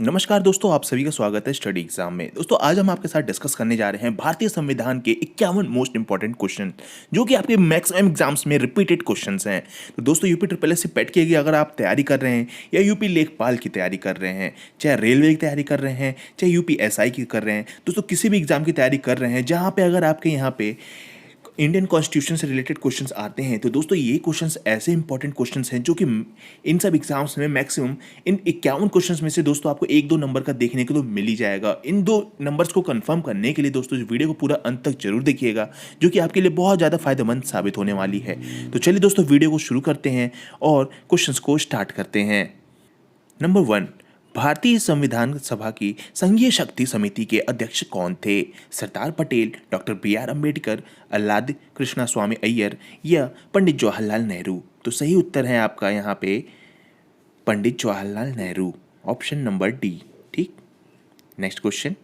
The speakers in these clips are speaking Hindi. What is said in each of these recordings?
नमस्कार दोस्तों, आप सभी का स्वागत है स्टडी एग्जाम में। दोस्तों आज हम आपके साथ डिस्कस करने जा रहे हैं भारतीय संविधान के 51 मोस्ट इंपॉर्टेंट क्वेश्चन, जो कि आपके मैक्सिमम एग्जाम्स में रिपीटेड क्वेश्चंस हैं। तो दोस्तों यूपी ट्रिपल एस सी पेट की अगर आप तैयारी कर रहे हैं या यूपी लेखपाल की तैयारी कर रहे हैं, चाहे रेलवे की तैयारी कर रहे हैं, चाहे यूपी एसआई की कर रहे हैं, दोस्तों किसी भी एग्जाम की तैयारी कर रहे हैं जहाँ पे अगर आपके यहाँ पे इंडियन कॉन्स्टिट्यूशन से रिलेटेड क्वेश्चंस आते हैं, तो दोस्तों ये क्वेश्चंस ऐसे इंपॉर्टेंट क्वेश्चंस हैं जो कि इन सब एग्जाम्स में मैक्सिमम इन 51 क्वेश्चंस में से दोस्तों आपको एक दो नंबर का देखने को तो मिल ही जाएगा। इन दो नंबर्स को कंफर्म करने के लिए दोस्तों इस वीडियो को पूरा अंत तक जरूर देखिएगा, जो कि आपके लिए बहुत ज़्यादा फायदेमंद साबित होने वाली है। तो चलिए दोस्तों वीडियो को शुरू करते हैं और क्वेश्चंस को स्टार्ट करते हैं। नंबर 1, भारतीय संविधान सभा की संघीय शक्ति समिति के अध्यक्ष कौन थे? Sardar Patel, doctor B R Ambedkar, Alladi Krishna Swami Iyer या पंडित जवाहरलाल नेहरू? तो सही उत्तर है आपका यहाँ पे Pandit Jawaharlal Nehru, option number D. ठीक, नेक्स्ट क्वेश्चन।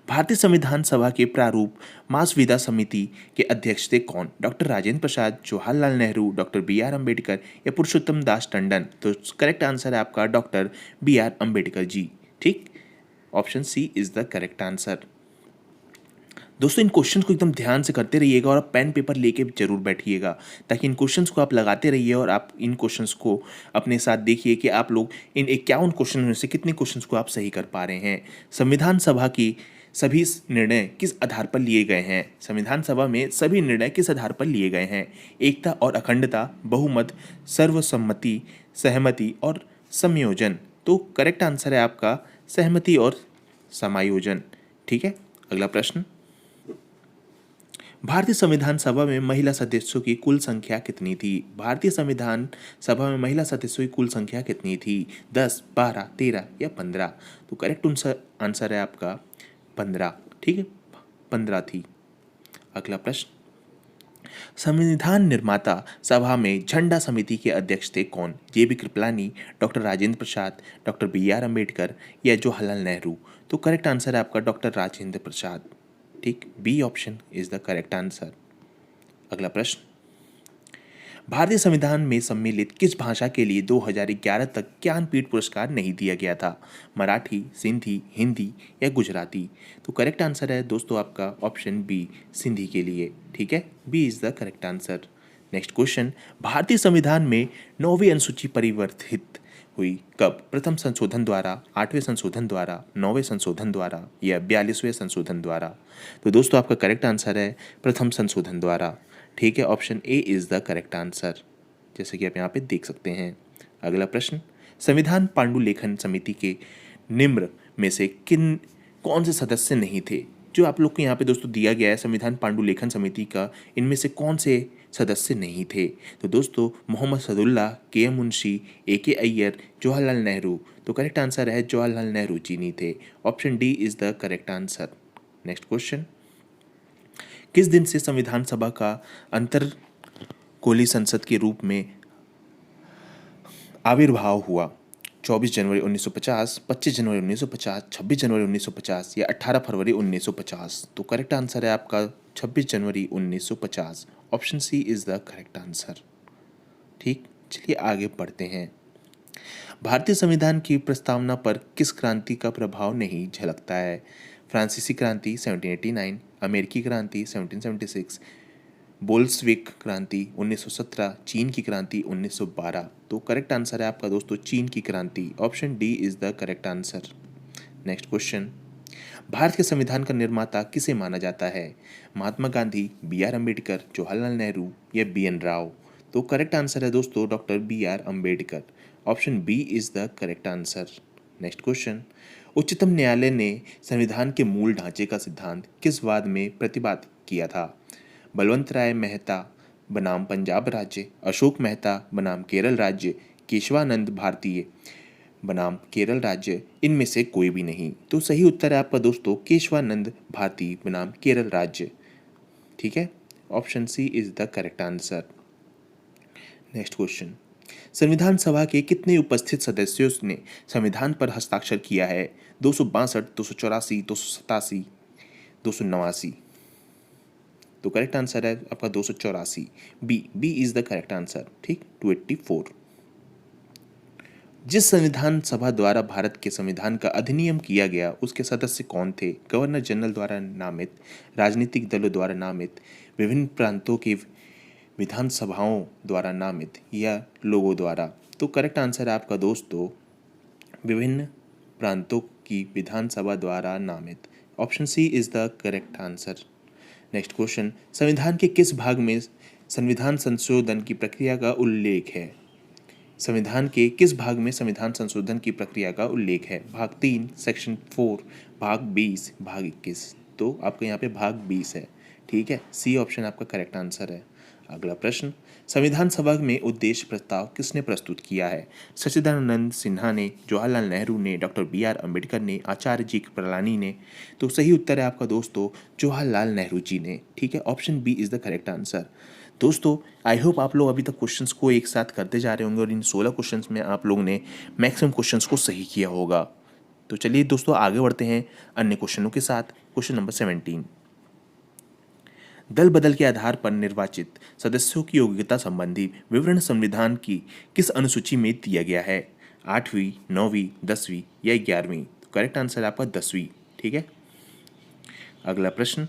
भारतीय संविधान सभा के प्रारूप मासविदा समिति के अध्यक्ष थे कौन? Doctor Rajendra Prasad, Jawaharlal Nehru, doctor B R Ambedkar या पुरुषोत्तम दास टंडन? तो करेक्ट आंसर है आपका doctor B R Ambedkar ji. ठीक, option C is the correct answer. दोस्तों इन क्वेश्चंस को एकदम ध्यान से करते रहिएगा और आप पेन पेपर लेके जरूर बैठिएगा, ताकि इन क्वेश्चंस को आप लगाते रहिए और आप इन क्वेश्चंस को अपने साथ देखिए कि आप लोग इन 51 क्वेश्चन में से कितने क्वेश्चंस को आप सही कर पा रहे हैं। संविधान सभा की सभी निर्णय किस आधार पर लिए गए हैं? संविधान सभा में सभी निर्णय किस आधार पर लिए गए हैं? एकता और अखंडता, बहुमत, सर्वसम्मति, सहमति और संयोजन? तो करेक्ट आंसर है आपका सहमति और समायोजन। ठीक है, अगला प्रश्न। भारतीय संविधान सभा में महिला सदस्यों की कुल संख्या कितनी थी? भारतीय संविधान सभा में महिला सदस्यों की कुल संख्या कितनी थी? 10, 12, 13 या 15? तो करेक्ट आंसर है आपका 15। ठीक है, 15 थी। अगला प्रश्न। संविधान निर्माता सभा में झंडा समिति के अध्यक्ष थे कौन? J B Kripalani, doctor Rajendra Prasad, doctor B R Ambedkar या जवाहरलाल नेहरू? तो करेक्ट आंसर है आपका डॉक्टर राजेंद्र प्रसाद। ठीक, B option is the correct answer. अगला प्रश्न। भारतीय संविधान में सम्मिलित किस भाषा के लिए 2011 तक ज्ञानपीठ पुरस्कार नहीं दिया गया था? मराठी, सिंधी, हिंदी या गुजराती? तो करेक्ट आंसर है दोस्तों आपका ऑप्शन बी, सिंधी के लिए। ठीक है, B is the correct answer. Next question. भारतीय संविधान में 9वीं अनुसूची परिवर्तित हुई कब? प्रथम संशोधन द्वारा, 8वें संशोधन द्वारा, 9वें संशोधन द्वारा या 42वें संशोधन द्वारा? तो दोस्तों आपका करेक्ट आंसर है प्रथम संशोधन द्वारा। ठीक है, option A is the correct answer, जैसे कि आप यहाँ पे देख सकते हैं। अगला प्रश्न। संविधान पांडुलेखन समिति के निम्न में से कौन से सदस्य नहीं थे? जो आप लोग को यहाँ पे दोस्तों दिया गया है संविधान पांडुलेखन समिति का, इनमें से कौन से सदस्य नहीं थे? तो दोस्तों मोहम्मद सदुल्ला, के एम मुंशी, ए के अय्यर, जवाहरलाल नेहरू? तो करेक्ट आंसर है जवाहरलाल नेहरू जी नहीं थे, option D is the correct answer. Next question. किस दिन से संविधान सभा का अंतर कोली संसद के रूप में आविर्भाव हुआ? 24 जनवरी 1950, 25 जनवरी 1950, 26 जनवरी 1950 या 18 फरवरी 1950? तो करेक्ट आंसर है आपका 26 जनवरी 1950, option C is the correct answer. ठीक, चलिए आगे बढ़ते हैं। भारतीय संविधान की प्रस्तावना पर किस क्रांति का प्रभाव नहीं झलकता है? फ्रांसीसी क्रांति 1789, अमेरिकी क्रांति 1776, बोल्शविक क्रांति 1917, चीन की क्रांति 1912? तो करेक्ट आंसर है आपका दोस्तों चीन की क्रांति, option D is the correct answer. Next question. Bharat के संविधान का निर्माता किसे माना जाता है? महात्मा गांधी, बी आर अम्बेडकर, जवाहरलाल नेहरू या बी एन राव? तो करेक्ट आंसर है दोस्तों doctor B R Ambedkar, option B is the correct answer. Next question. उच्चतम न्यायालय ने संविधान के मूल ढांचे का सिद्धांत किस वाद में प्रतिपादित किया था? बलवंत राय मेहता बनाम पंजाब राज्य, अशोक मेहता बनाम केरल राज्य, केशवानंद भारतीय बनाम केरल राज्य, इनमें से कोई भी नहीं? तो सही उत्तर है आपका दोस्तों केशवानंद भारती बनाम केरल राज्य। ठीक है, option C is the correct answer. Next question. संविधान सभा के कितने उपस्थित सदस्यों ने संविधान पर हस्ताक्षर किया है? 262, 284, 287, 289? तो करेक्ट आंसर है आपका 284, B is the correct answer. ठीक, 284। जिस संविधान सभा द्वारा भारत के संविधान का अधिनियम किया गया उसके सदस्य कौन थे? गवर्नर जनरल द्वारा नामित, राजनीतिक दलों द्वारा नामित, विभिन्न प्रांतों की विधानसभाओं द्वारा नामित या लोगों द्वारा? तो करेक्ट आंसर है आपका दोस्तों विभिन्न प्रांतों की विधानसभा द्वारा नामित। Option C is the correct answer. Next question, संविधान के किस भाग में संविधान संशोधन की प्रक्रिया का उल्लेख है? संविधान के किस भाग में संविधान संशोधन की प्रक्रिया का उल्लेख है? भाग 3, सेक्शन 4, भाग 20, भाग 21। तो आपका यहाँ पे भाग 20 है। ठीक है, सी ऑप्शन आपका करेक्ट आंसर है। अगला प्रश्न, संविधान सभा में उद्देश्य प्रस्ताव किसने प्रस्तुत किया है? सच्चिदानंद सिन्हा ने, जवाहरलाल नेहरू ने, डॉक्टर BR अम्बेडकर ने, आचार्य जी कृपलानी ने? तो सही उत्तर है आपका दोस्तों जवाहरलाल नेहरू जी ने। ठीक है, option B is the correct answer. दोस्तों आई होप आप लोग अभी तक क्वेश्चंस को एक साथ करते जा रहे होंगे और इन 16 क्वेश्चंस में आप लोगों ने मैक्सिमम क्वेश्चंस को सही किया होगा। तो चलिए दोस्तों आगे बढ़ते हैं अन्य क्वेश्चनों के साथ। क्वेश्चन नंबर 17, दल बदल के आधार पर निर्वाचित सदस्यों की योग्यता संबंधी विवरण संविधान की किस अनुसूची में दिया गया है? 8वीं, 9वीं, 10वीं या 11वीं? तो करेक्ट आंसर आपका 10वीं। ठीक है, अगला प्रश्न,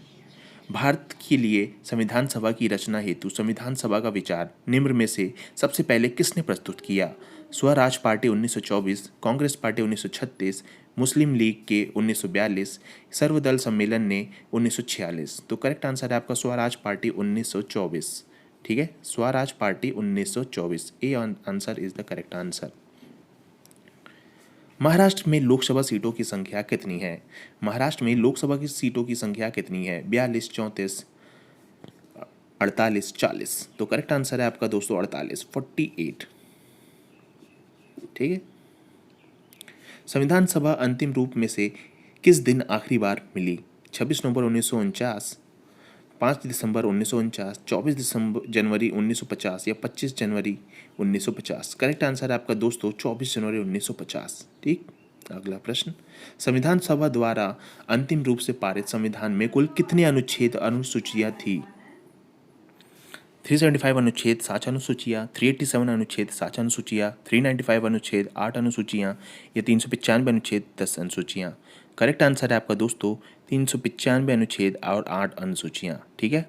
भारत के लिए संविधान सभा की रचना हेतु संविधान सभा का विचार निम्न में से सबसे पहले किसने प्रस्तुत किया? स्वराज पार्टी 1924, कांग्रेस पार्टी 1936, मुस्लिम लीग के 1942, सर्वदल सम्मेलन ने 1946? तो करेक्ट आंसर है आपका स्वराज पार्टी 1924। ठीक है, Swaraj party 1924, A answer is the correct answer. Maharashtra में लोकसभा सीटों की संख्या कितनी है? महाराष्ट्र में लोकसभा की सीटों की संख्या कितनी है? 42, 34, 48, 40? तो करेक्ट आंसर है आपका दोस्तों 48, 48। ठीक है, संविधान सभा अंतिम रूप में से किस दिन आखिरी बार मिली? 26 नवंबर 1949, 5 दिसंबर 1949, 24 जनवरी 1950 या 25 जनवरी 1950? करेक्ट आंसर है आपका दोस्तों 24 जनवरी 1950। ठीक, अगला प्रश्न, संविधान सभा द्वारा अंतिम रूप से पारित संविधान में कुल कितने अनुच्छेद अनुसूचियां थी? 375 अनुच्छेद, 7 अनुसूचियाँ, 387 अनुच्छेद, 7 अनुसूचियाँ, 395 अनुच्छेद, 8 अनुसूचियाँ या 395 अनुच्छेद, 10 अनुसूचियाँ? करेक्ट आंसर है आपका दोस्तों 395 अनुच्छेद और 8 अनुसूचियाँ। ठीक है,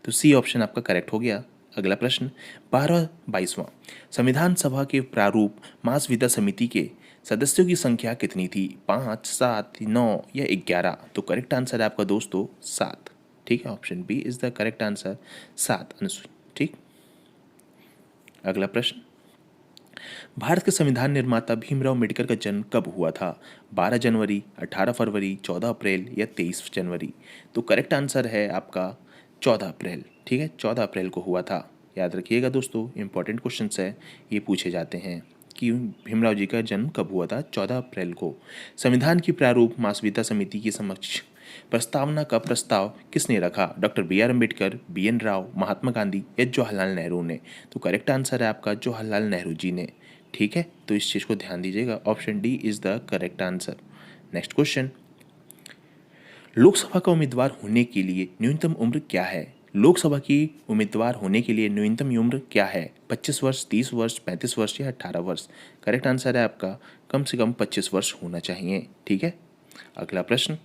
तो सी ऑप्शन आपका करेक्ट हो गया। अगला प्रश्न, 22वां संविधान सभा के प्रारूप मास विदा समिति के सदस्यों की संख्या कितनी थी? 5, 7, 9 या 11? तो करेक्ट आंसर है आपका दोस्तों 7। ठीक है, option B is the correct answer, 7 अनुसूची। ठीक, अगला प्रश्न, भारत के संविधान निर्माता भीमराव अम्बेडकर का जन्म कब हुआ था? 12 जनवरी, 18 फरवरी, 14 अप्रैल या 23 जनवरी? तो करेक्ट आंसर है आपका 14 अप्रैल। ठीक है, 14 अप्रैल को हुआ था। याद रखिएगा दोस्तों, इंपॉर्टेंट क्वेश्चन है, ये पूछे जाते हैं कि भीमराव जी का जन्म कब हुआ था? 14 अप्रैल को। संविधान की प्रारूप मासविता समिति के समक्ष प्रस्तावना का प्रस्ताव किसने रखा? Doctor BR Ambedkar, BN Rao, Mahatma Gandhi या जवाहरलाल नेहरू ने? तो करेक्ट आंसर है आपका जवाहरलाल नेहरू जी ने। ठीक है, तो इस चीज़ को ध्यान दीजिएगा, option D is the correct answer. Next question, Lok Sabha का उम्मीदवार होने के लिए न्यूनतम उम्र क्या है? लोकसभा की उम्मीदवार होने के लिए न्यूनतम उम्र क्या है? 25 वर्ष, 30 वर्ष, 35 वर्ष या 18 वर्ष? करेक्ट आंसर है आपका कम से कम 25 वर्ष होना चाहिए। ठीक है, अगला प्रश्न,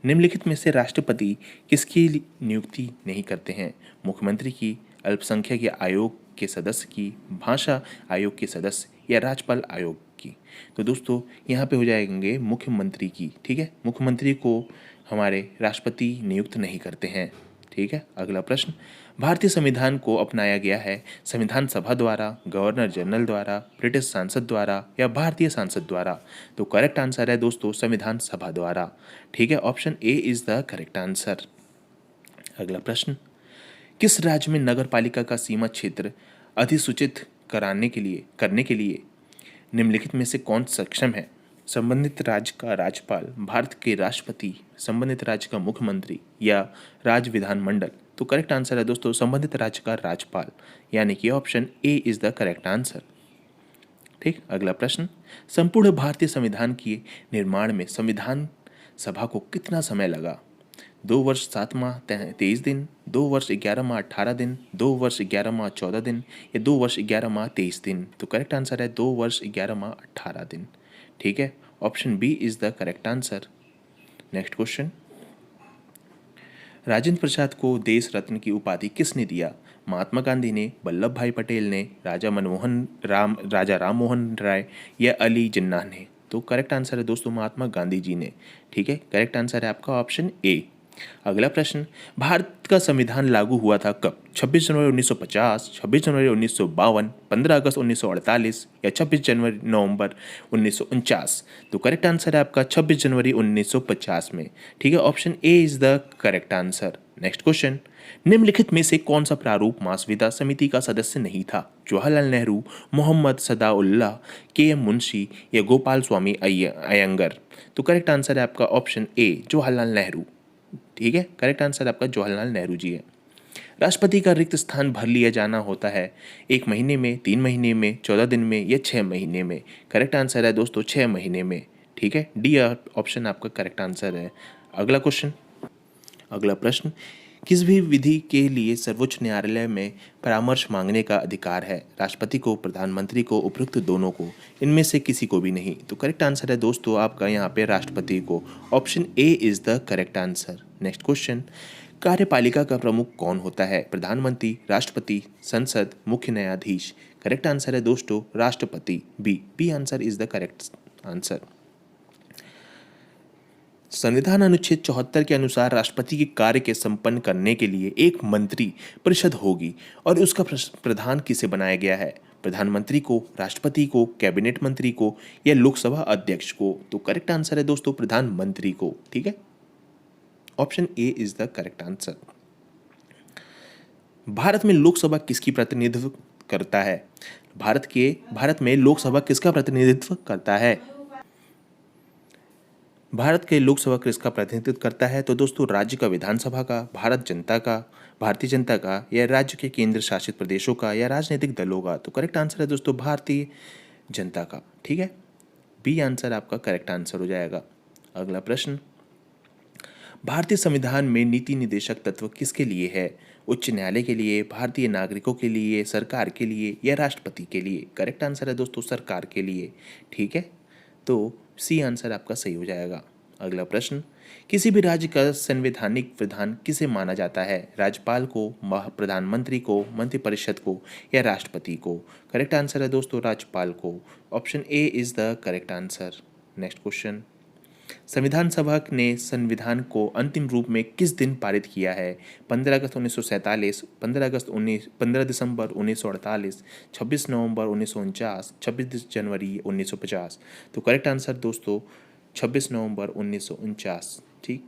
निम्नलिखित में से राष्ट्रपति किसकी नियुक्ति नहीं करते हैं? मुख्यमंत्री की, अल्पसंख्यक आयोग के सदस्य की, भाषा आयोग के सदस्य या राज्यपाल आयोग की? तो दोस्तों यहाँ पे हो जाएंगे मुख्यमंत्री की। ठीक है, मुख्यमंत्री को हमारे राष्ट्रपति नियुक्त नहीं करते हैं। ठीक है, अगला प्रश्न, भारतीय संविधान को अपनाया गया है संविधान सभा द्वारा, गवर्नर जनरल द्वारा, ब्रिटिश सांसद द्वारा या भारतीय सांसद द्वारा? तो करेक्ट आंसर है दोस्तों संविधान सभा द्वारा। ठीक है, option A is the correct answer. अगला प्रश्न, किस राज्य में नगर पालिका का सीमा क्षेत्र अधिसूचित करने के लिए निम्नलिखित में से कौन सक्षम है? संबंधित राज्य का राज्यपाल, भारत के राष्ट्रपति, संबंधित राज्य का मुख्यमंत्री या राज्य विधानमंडल? तो करेक्ट आंसर है दोस्तों संबंधित राज्य का राज्यपाल, यानी कि option A is the correct answer. ठीक, अगला प्रश्न, संपूर्ण भारतीय संविधान के निर्माण में संविधान सभा को कितना समय लगा? 2 वर्ष 7 माह 23 दिन, 2 वर्ष 11 माह 18 दिन, 2 वर्ष 11 माह 14 दिन या 2 वर्ष 11 माह 23 दिन। तो करेक्ट आंसर है 2 वर्ष 11 माह 18 दिन। ठीक है, option B is the correct answer. Next question, Rajendra Prasad को देश रत्न की उपाधि किसने दिया? महात्मा गांधी ने, वल्लभ भाई पटेल ने, राजा राम मोहन राय या अली जिन्ना ने? तो करेक्ट आंसर है दोस्तों महात्मा गांधी जी ने। ठीक है, करेक्ट आंसर है आपका ऑप्शन ए। अगला प्रश्न, भारत का संविधान लागू हुआ था कब? 26 जनवरी 1950, 26 जनवरी 1952, 15 अगस्त 1948 या 26 जनवरी नवंबर 1949? तो करेक्ट आंसर है आपका 26 जनवरी 1950 में। ठीक है, option A is the correct answer. Next question, निम्नलिखित में से कौन सा प्रारूप महासंविदा समिति का सदस्य नहीं था? जवाहरलाल नेहरू, मोहम्मद सदाउल्लाह, के एम मुंशी या गोपाल स्वामी अयंगर? तो करेक्ट आंसर है आपका ऑप्शन ए, जवाहरलाल नेहरू। ठीक है, करेक्ट आंसर आपका जवाहरलाल नेहरू जी है। राष्ट्रपति का रिक्त स्थान भर लिया जाना होता है 1 महीने में, 3 महीने में, 14 दिन में या 6 महीने में? करेक्ट आंसर है दोस्तों 6 महीने में। ठीक है, डी ऑप्शन आपका करेक्ट आंसर है। अगला क्वेश्चन, अगला प्रश्न, किस भी विधि के लिए सर्वोच्च न्यायालय में परामर्श मांगने का अधिकार है? राष्ट्रपति को, प्रधानमंत्री को, उपरोक्त दोनों को, इनमें से किसी को भी नहीं? तो करेक्ट आंसर है दोस्तों आपका यहाँ पे राष्ट्रपति को। Option A is the correct answer. Next question, कार्यपालिका का प्रमुख कौन होता है? प्रधानमंत्री, राष्ट्रपति, संसद, मुख्य न्यायाधीश? करेक्ट आंसर है दोस्तों राष्ट्रपति, B answer is the correct answer. संविधान अनुच्छेद 74 के अनुसार राष्ट्रपति के कार्य के संपन्न करने के लिए एक मंत्री परिषद होगी और उसका प्रधान किसे बनाया गया है? प्रधानमंत्री को, राष्ट्रपति को, कैबिनेट मंत्री को या लोकसभा अध्यक्ष को? तो करेक्ट आंसर है दोस्तों प्रधानमंत्री को। ठीक है, option A is the correct answer. Bharat में लोकसभा किसकी प्रतिनिधित्व करता है? भारत में लोकसभा किसका प्रतिनिधित्व करता है? भारत के लोकसभा किसका प्रतिनिधित्व करता है? तो दोस्तों राज्य का विधानसभा का, भारतीय जनता का या राज्य के केंद्र शासित प्रदेशों का या राजनीतिक दलों का? तो करेक्ट आंसर है दोस्तों भारतीय जनता का। ठीक है, बी आंसर आपका करेक्ट आंसर हो जाएगा। अगला प्रश्न, भारतीय संविधान में नीति निर्देशक तत्व किसके लिए है? उच्च न्यायालय के लिए, भारतीय नागरिकों के लिए, सरकार के लिए या राष्ट्रपति के लिए? करेक्ट आंसर है दोस्तों सरकार के लिए। ठीक है, तो सी आंसर आपका सही हो जाएगा। अगला प्रश्न, किसी भी राज्य का संवैधानिक प्रधान किसे माना जाता है? राज्यपाल को, प्रधानमंत्री को, मंत्रिपरिषद को या राष्ट्रपति को? करेक्ट आंसर है दोस्तों राज्यपाल को। Option A is the correct answer. Next question, संविधान सभा ने संविधान को अंतिम रूप में किस दिन पारित किया है? 15 अगस्त 1947, 15 दिसंबर 1948, 26 नवंबर 1949, 26 जनवरी 1950? तो करेक्ट आंसर दोस्तों 26 नवंबर 1949। ठीक,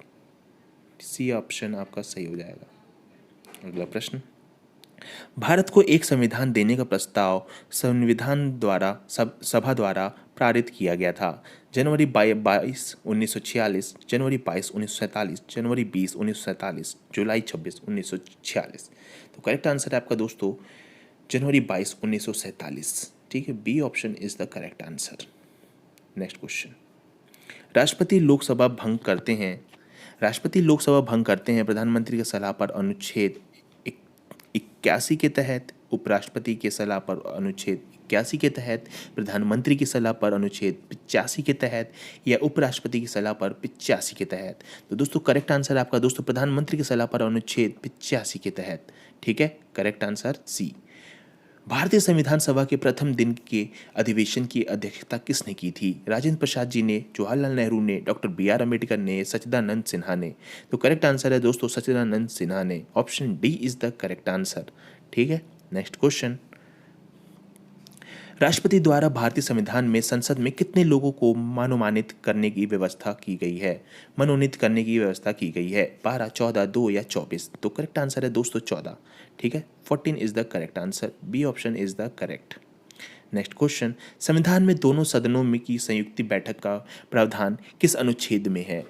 सी ऑप्शन आपका सही हो जाएगा। अगला प्रश्न, भारत को एक संविधान देने का प्रस्ताव संविधान द्वारा सभा द्वारा पारित किया गया था। जनवरी 22 1946, जनवरी 22 1947, जनवरी 20 1947, जुलाई 26 1946? तो करेक्ट आंसर है आपका दोस्तों जनवरी 22 1947। ठीक है, B option is the correct answer. Next question, राष्ट्रपति लोकसभा भंग करते हैं प्रधानमंत्री की सलाह पर अनुच्छेद 81 के तहत, उपराष्ट्रपति की सलाह पर अनुच्छेद 81 के तहत, प्रधानमंत्री की सलाह पर अनुच्छेद 85 के तहत या उपराष्ट्रपति की सलाह पर 85 के तहत? तो दोस्तों करेक्ट आंसर आपका दोस्तों प्रधानमंत्री की सलाह पर अनुच्छेद 85 के तहत। ठीक है, करेक्ट आंसर सी। भारतीय संविधान सभा के प्रथम दिन के अधिवेशन की अध्यक्षता किसने की थी? राजेंद्र प्रसाद जी ने, जवाहरलाल नेहरू ने, डॉक्टर बी.आर. अम्बेडकर ने, सच्चिदानंद सिन्हा ने? तो करेक्ट आंसर है दोस्तों सच्चिदानंद सिन्हा ने। Option D is the correct answer. ठीक है, नेक्स्ट क्वेश्चन, राष्ट्रपति द्वारा भारतीय संविधान में संसद में कितने लोगों को मनोनीत करने की व्यवस्था की गई है? 12, 14, 2 या 24? तो करेक्ट आंसर है दोस्तों 14। ठीक है, 14 is the correct answer. B option is the correct. Next question, संविधान में दोनों सदनों में की संयुक्त बैठक का प्रावधान किस अनुच्छेद में है?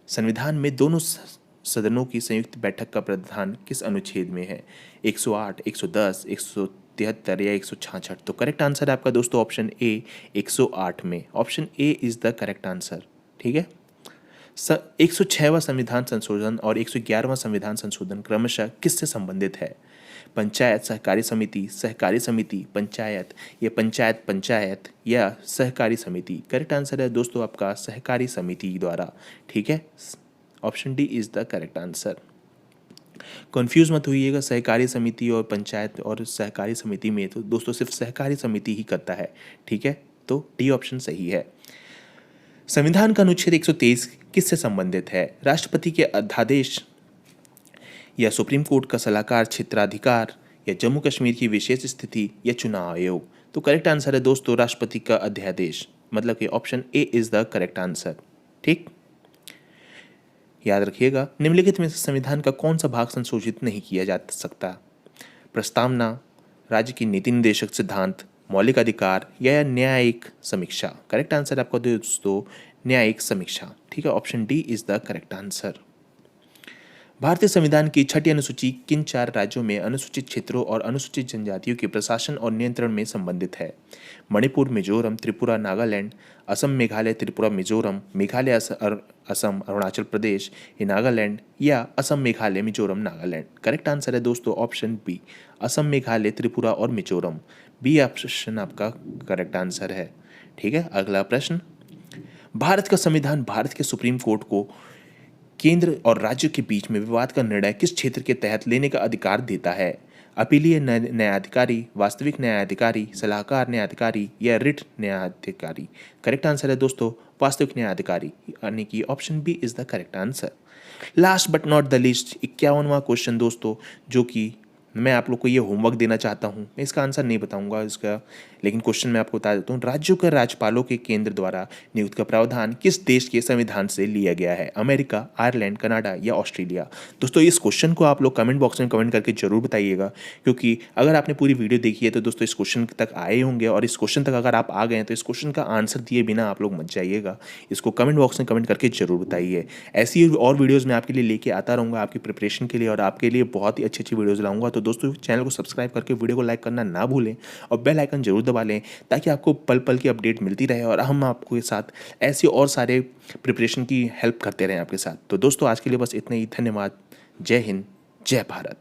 संविधान में दोनों सदनों की संयुक्त बैठक का प्रावधान किस अनुच्छेद में है? 108, 110, 173 या 166? तो करेक्ट आंसर है आपका दोस्तों ऑप्शन ए 108 में। Option A is the correct answer. ठीक है, 106वां संविधान संशोधन और 111वां संविधान संशोधन क्रमशः किससे संबंधित है? पंचायत सहकारी समिति पंचायत, या पंचायत पंचायत, या सहकारी समिति? करेक्ट आंसर है दोस्तों आपका सहकारी समिति द्वारा। ठीक है, option D is the correct answer. Confuse मत होइएगा सहकारी समिति और पंचायत और सहकारी समिति में, तो दोस्तों सिर्फ सहकारी समिति ही करता है। ठीक है, तो डी ऑप्शन सही है। संविधान का अनुच्छेद 123 किससे संबंधित है? राष्ट्रपति के अध्यादेश, या सुप्रीम कोर्ट का सलाहकार क्षेत्राधिकार, या जम्मू कश्मीर की विशेष स्थिति, या चुनाव आयोग? तो करेक्ट आंसर है दोस्तों राष्ट्रपति का अध्यादेश, मतलब कि option A is the correct answer. ठीक, याद रखिएगा, निम्नलिखित में से संविधान का कौन सा भाग संशोधित नहीं किया जा सकता? प्रस्तावना, राज्य की नीति निर्देशक सिद्धांत, मौलिक अधिकार, या न्यायिक समीक्षा? करेक्ट आंसर आपका दोस्तों न्यायिक समीक्षा। ठीक है, option D is the correct answer. भारतीय संविधान की छठी अनुसूची किन 4 राज्यों में अनुसूचित क्षेत्रों और अनुसूचित जनजातियों के प्रशासन और नियंत्रण में संबंधित है? मणिपुर, मिजोरम, त्रिपुरा, नागालैंड, असम, मेघालय, त्रिपुरा, मिजोरम, मेघालय, असम, अरुणाचल प्रदेश, या नागालैंड, या असम, मेघालय, मिजोरम, नागालैंड? करेक्ट आंसर है दोस्तों ऑप्शन बी, असम, मेघालय, त्रिपुरा और मिजोरम। बी ऑप्शन आपका करेक्ट आंसर है। ठीक है, अगला प्रश्न, भारत का संविधान भारत के सुप्रीम कोर्ट को केंद्र और राज्य के बीच में विवाद का निर्णय किस क्षेत्र के तहत लेने का अधिकार देता है? अपीलीय न्यायाधिकारी, वास्तविक न्यायाधिकारी, सलाहकार न्यायाधिकारी, या रिट न्यायाधिकारी? करेक्ट आंसर है दोस्तों वास्तविक न्यायाधिकारी, यानी कि option B is the correct answer. Last but not the least 51वां क्वेश्चन दोस्तों, जो कि मैं आप लोग को ये होमवर्क देना चाहता हूँ। मैं इसका आंसर नहीं बताऊंगा इसका, लेकिन क्वेश्चन मैं आपको बता देता हूँ। राज्यों के राज्यपालों के केंद्र द्वारा नियुक्त का प्रावधान किस देश के संविधान से लिया गया है? अमेरिका, आयरलैंड, कनाडा, या ऑस्ट्रेलिया? दोस्तों इस क्वेश्चन को आप लोग कमेंट बॉक्स में कमेंट करके जरूर बताइएगा, क्योंकि अगर आपने पूरी वीडियो देखी है तो दोस्तों इस क्वेश्चन तक आए होंगे, और इस क्वेश्चन तक अगर आप आ गए हैं तो इस क्वेश्चन का आंसर दिए बिना आप लोग मत जाइएगा। इसको कमेंट बॉक्स में कमेंट करके जरूर बताइए। ऐसी और वीडियोज़ मैं आपके लिए लेके आता रहूँगा आपकी प्रिपरेशन के लिए, और आपके लिए बहुत ही अच्छी अच्छी वीडियोज़ लाऊंगा। तो दोस्तों चैनल को सब्सक्राइब करके वीडियो को लाइक करना ना भूलें, और बेल आइकन जरूर दबा लें, ताकि आपको पल पल की अपडेट मिलती रहे और हम आपके साथ ऐसे और सारे प्रिपरेशन की हेल्प करते रहें आपके साथ। तो दोस्तों आज के लिए बस इतना ही। धन्यवाद। जय हिंद, जय भारत।